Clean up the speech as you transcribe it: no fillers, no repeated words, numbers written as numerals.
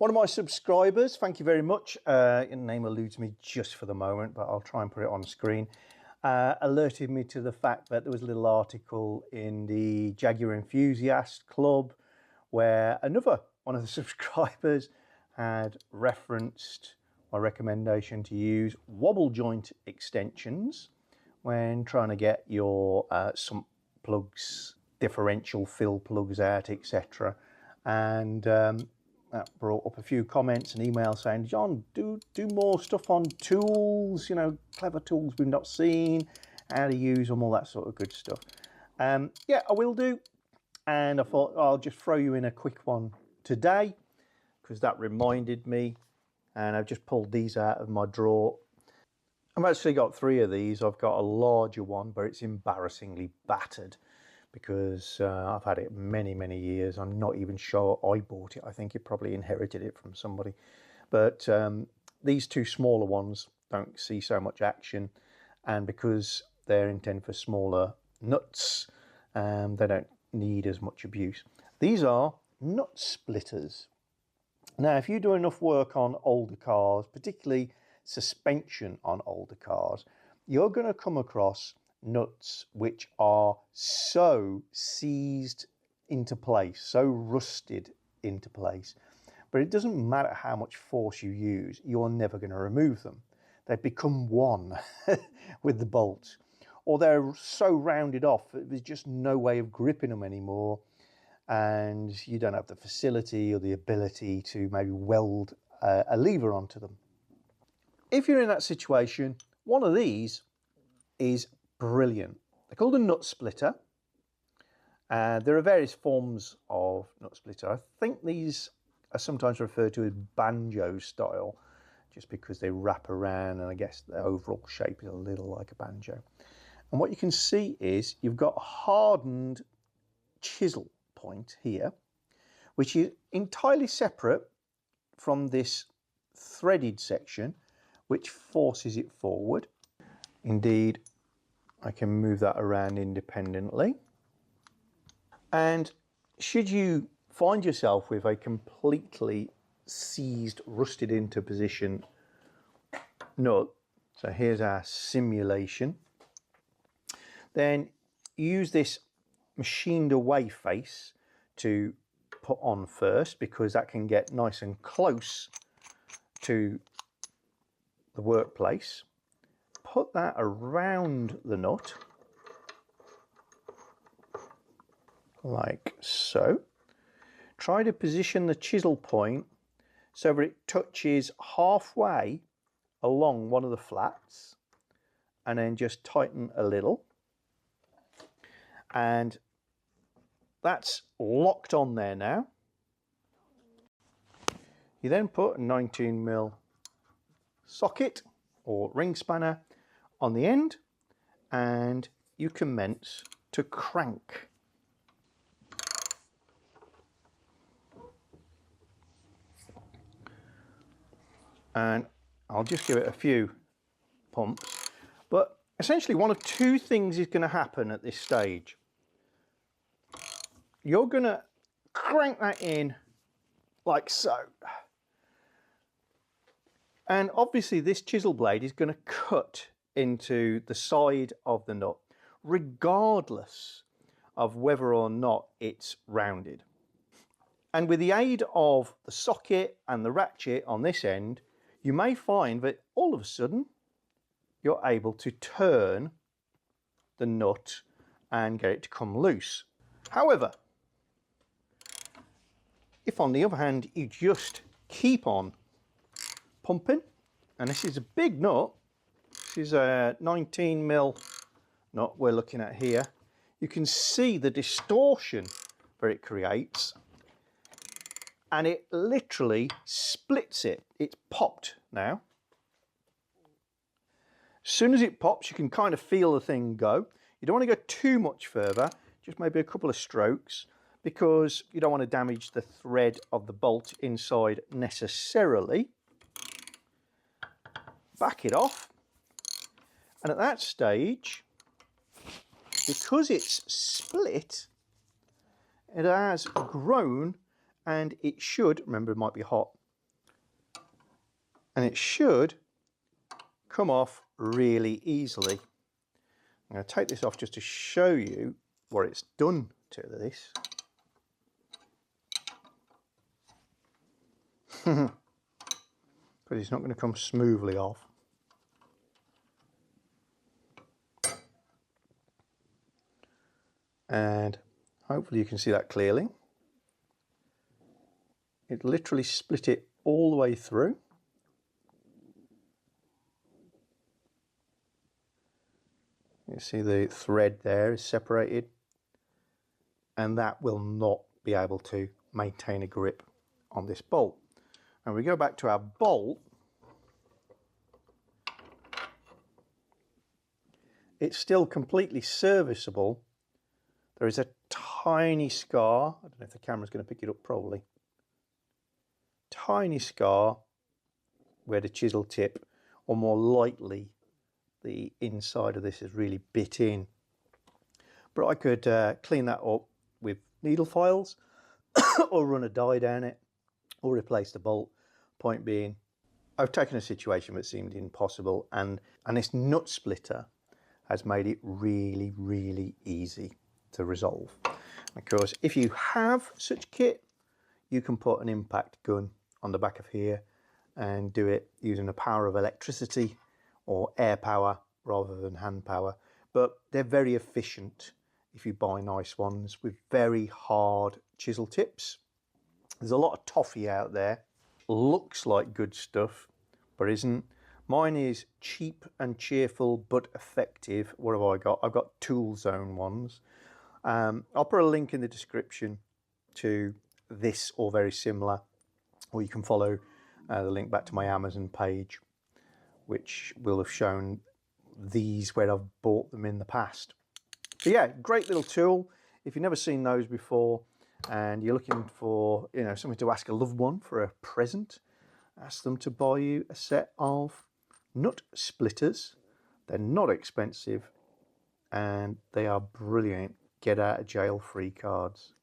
One of my subscribers, thank you very much, your name eludes me just for the moment, but I'll try and put it on screen, alerted me to the fact that there was a little article in the Jaguar Enthusiast Club where another one of the subscribers had referenced my recommendation to use wobble joint extensions when trying to get your sump plugs, differential fill plugs out, etc. And that brought up a few comments and emails saying, John, do more stuff on tools, you know, clever tools we've not seen, how to use them, all that sort of good stuff. Yeah, I will do. And I thought I'll just throw you in a quick one today because that reminded me, and I've just pulled these out of my drawer. I've actually got 3 of these. I've got a larger one, but it's embarrassingly battered because I've had it many years. I'm not even sure I bought it. I think you probably inherited it from somebody. But these 2 smaller ones don't see so much action, and because they're intended for smaller nuts, they don't need as much abuse. These are nut splitters. Now, if you do enough work on older cars, particularly suspension on older cars, you're going to come across nuts which are so seized into place, so rusted into place. But it doesn't matter how much force you use, you're never going to remove them. They become one with the bolts, or they're so rounded off that there's just no way of gripping them anymore, and you don't have the facility or the ability to maybe weld a lever onto them. If you're in that situation, one of these is brilliant. They're called a nut splitter. There are various forms of nut splitter. I think these are sometimes referred to as banjo style, just because they wrap around, and I guess the overall shape is a little like a banjo. And what you can see is you've got a hardened chisel point here, which is entirely separate from this threaded section, which forces it forward. Indeed, I can move that around independently. And should you find yourself with a completely seized, rusted into position nut, so here's our simulation, then use this machined away face to put on first, because that can get nice and close to the workplace. Put that around the nut like so. Try to position the chisel point so that it touches halfway along one of the flats, and then just tighten a little, and that's locked on there now. You then put a 19mm socket or ring spanner on the end, and you commence to crank. And I'll just give it a few pumps, but essentially one of 2 things is going to happen at this stage. You're going to crank that in like so, and obviously this chisel blade is going to cut into the side of the nut regardless of whether or not it's rounded. And with the aid of the socket and the ratchet on this end, you may find that all of a sudden you're able to turn the nut and get it to come loose. However, if on the other hand you just keep on pumping, and this is a big nut, this is a 19mm nut we're looking at here, you can see the distortion that it creates, and it literally splits it. It's popped now. As soon as it pops, you can kind of feel the thing go. You don't want to go too much further, just maybe a couple of strokes, because you don't want to damage the thread of the bolt inside necessarily. Back it off, and at that stage, because it's split, it has grown, and it should, remember it might be hot, and it should come off really easily. I'm going to take this off just to show you what it's done to this. Because it's not going to come smoothly off. And hopefully you can see that clearly. It literally split it all the way through. You see the thread there is separated, and that will not be able to maintain a grip on this bolt. And we go back to our bolt, it's still completely serviceable. There is a tiny scar, I don't know if the camera's going to pick it up, probably. Tiny scar where the chisel tip, or more likely the inside of this, is really bit in. But I could clean that up with needle files or run a die down it or replace the bolt. Point being, I've taken a situation that seemed impossible, and this nut splitter has made it really, really easy to resolve. Of course, if you have such kit, you can put an impact gun on the back of here and do it using the power of electricity or air power rather than hand power. But they're very efficient if you buy nice ones with very hard chisel tips. There's a lot of toffee out there. Looks like good stuff, but isn't. Mine is cheap and cheerful but effective. What have I got? I've got Tool Zone ones. I'll put a link in the description to this or very similar, or you can follow the link back to my Amazon page, which will have shown these where I've bought them in the past. But yeah, great little tool. If you've never seen those before and you're looking for, you know, something to ask a loved one for a present, ask them to buy you a set of nut splitters. They're not expensive and they are brilliant get out of jail free cards.